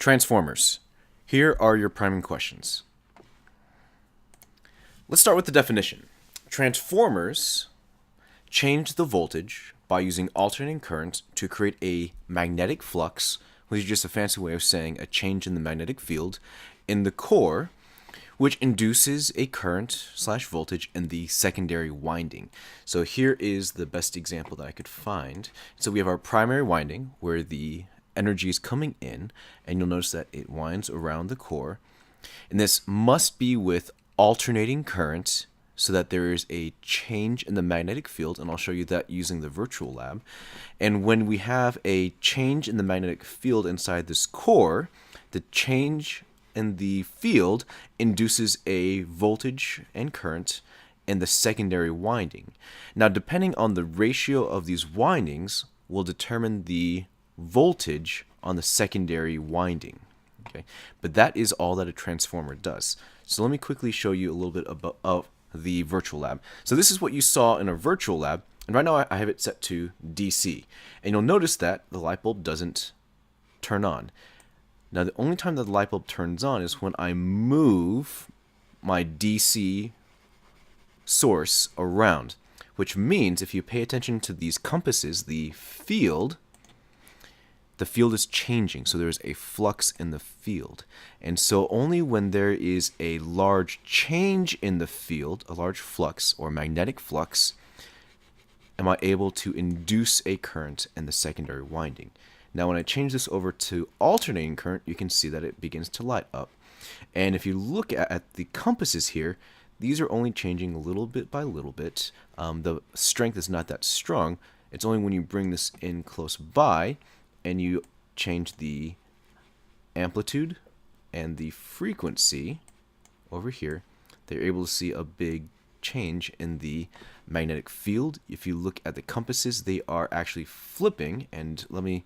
Transformers. Here are your priming questions. Let's start with the definition. Transformers change the voltage by using alternating current to create a magnetic flux, which is just a fancy way of saying a change in the magnetic field in the core, which induces a current/voltage in the secondary winding. So here is the best example that I could find. So we have our primary winding where the energy is coming in, and you'll notice that it winds around the core. And this must be with alternating current so that there is a change in the magnetic field, and I'll show you that using the virtual lab. And when we have a change in the magnetic field inside this core, the change in the field induces a voltage and current in the secondary winding. Now, depending on the ratio of these windings will determine the voltage on the secondary winding. Okay, but that is all that a transformer does. So let me quickly show you a little bit of the virtual lab. So this is what you saw in a virtual lab, and right now I have it set to DC. And you'll notice that the light bulb doesn't turn on. Now the only time that the light bulb turns on is when I move my DC source around, which means if you pay attention to these compasses, the field is changing, so there's a flux in the field. And so only when there is a large change in the field, a large flux or magnetic flux, am I able to induce a current in the secondary winding. Now when I change this over to alternating current, you can see that it begins to light up. And if you look at the compasses here, these are only changing little bit by little bit. The strength is not that strong. It's only when you bring this in close by and you change the amplitude and the frequency over here, they're able to see a big change in the magnetic field. If you look at the compasses, they are actually flipping, and let me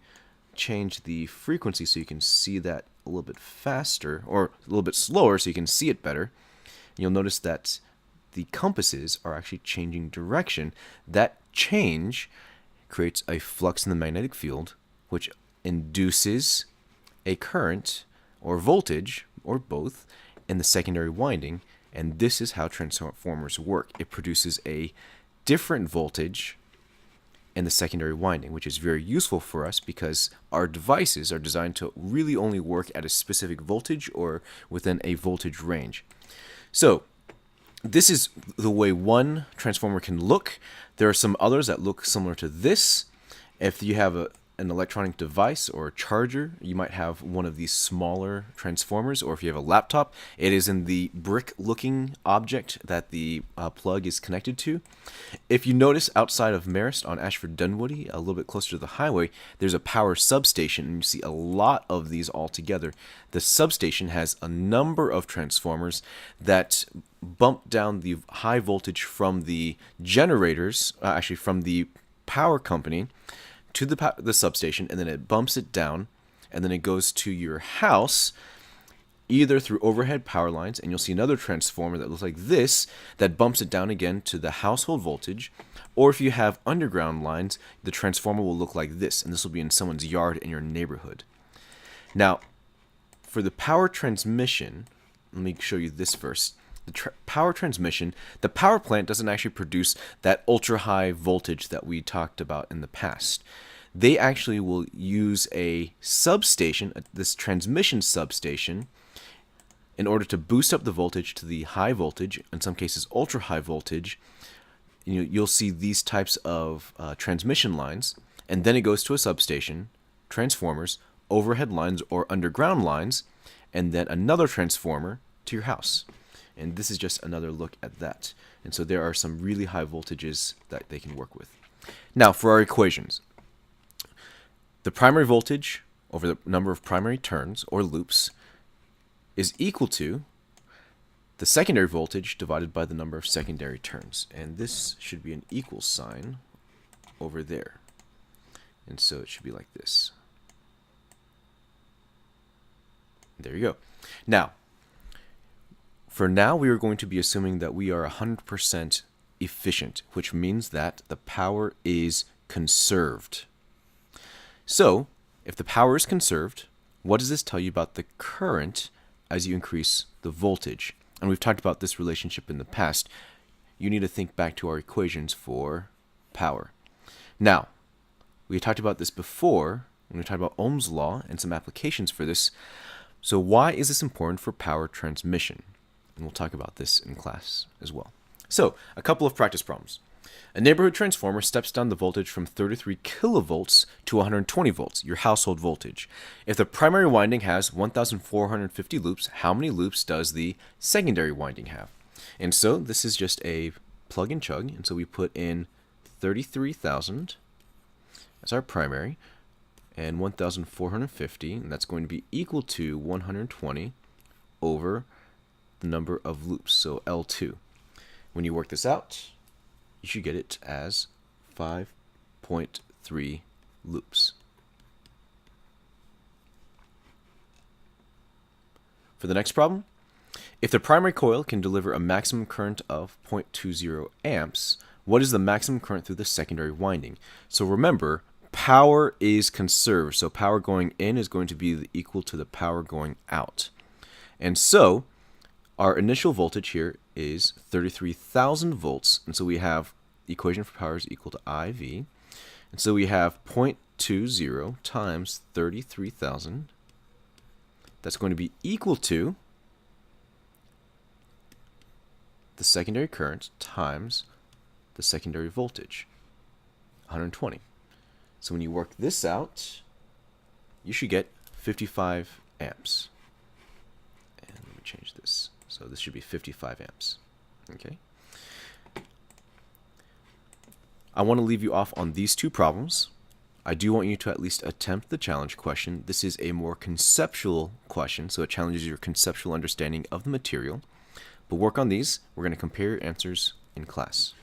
change the frequency so you can see that a little bit faster, or a little bit slower so you can see it better. You'll notice that the compasses are actually changing direction. That change creates a flux in the magnetic field, which induces a current or voltage, or both, in the secondary winding, and this is how transformers work. It produces a different voltage in the secondary winding, which is very useful for us because our devices are designed to really only work at a specific voltage or within a voltage range. So this is the way one transformer can look. There are some others that look similar to this. If you have an electronic device or a charger, you might have one of these smaller transformers, or if you have a laptop, it is in the brick-looking object that the plug is connected to. If you notice outside of Marist on Ashford Dunwoody, a little bit closer to the highway, there's a power substation, and you see a lot of these all together. The substation has a number of transformers that bump down the high voltage from the generators, actually from the power company, to the substation, and then it bumps it down, and then it goes to your house either through overhead power lines, and you'll see another transformer that looks like this that bumps it down again to the household voltage, or if you have underground lines, the transformer will look like this, and this will be in someone's yard in your neighborhood. Now, for the power transmission, let me show you this first. The power transmission, the power plant doesn't actually produce that ultra high voltage that we talked about in the past. They actually will use a substation, this transmission substation, in order to boost up the voltage to the high voltage, in some cases ultra high voltage. You'll see these types of transmission lines, and then it goes to a substation, transformers, overhead lines or underground lines, and then another transformer to your house. And this is just another look at that. And so there are some really high voltages that they can work with. Now, for our equations. The primary voltage over the number of primary turns, or loops, is equal to the secondary voltage divided by the number of secondary turns. And this should be an equal sign over there. And so it should be like this. There you go. Now, for now, we are going to be assuming that we are 100% efficient, which means that the power is conserved. So, if the power is conserved, what does this tell you about the current as you increase the voltage? And we've talked about this relationship in the past. You need to think back to our equations for power. Now, we talked about this before when we talked about Ohm's law and some applications for this. So why is this important for power transmission? And we'll talk about this in class as well. So, a couple of practice problems. A neighborhood transformer steps down the voltage from 33 kilovolts to 120 volts, your household voltage. If the primary winding has 1,450 loops, how many loops does the secondary winding have? And so this is just a plug and chug, and so we put in 33,000 as our primary, and 1,450, and that's going to be equal to 120 over the number of loops, so L2. When you work this out, you should get it as 5.3 loops. For the next problem, if the primary coil can deliver a maximum current of 0.20 amps, what is the maximum current through the secondary winding? So remember, power is conserved, so power going in is going to be equal to the power going out. And so our initial voltage here is 33,000 volts, and so we have the equation for power is equal to IV, and so we have 0.20 times 33,000. That's going to be equal to the secondary current times the secondary voltage, 120. So when you work this out, you should get 55 amps. And let me change this. So this should be 55 amps. Okay. I want to leave you off on these two problems. I do want you to at least attempt the challenge question. This is a more conceptual question, so it challenges your conceptual understanding of the material. But work on these. We're going to compare your answers in class.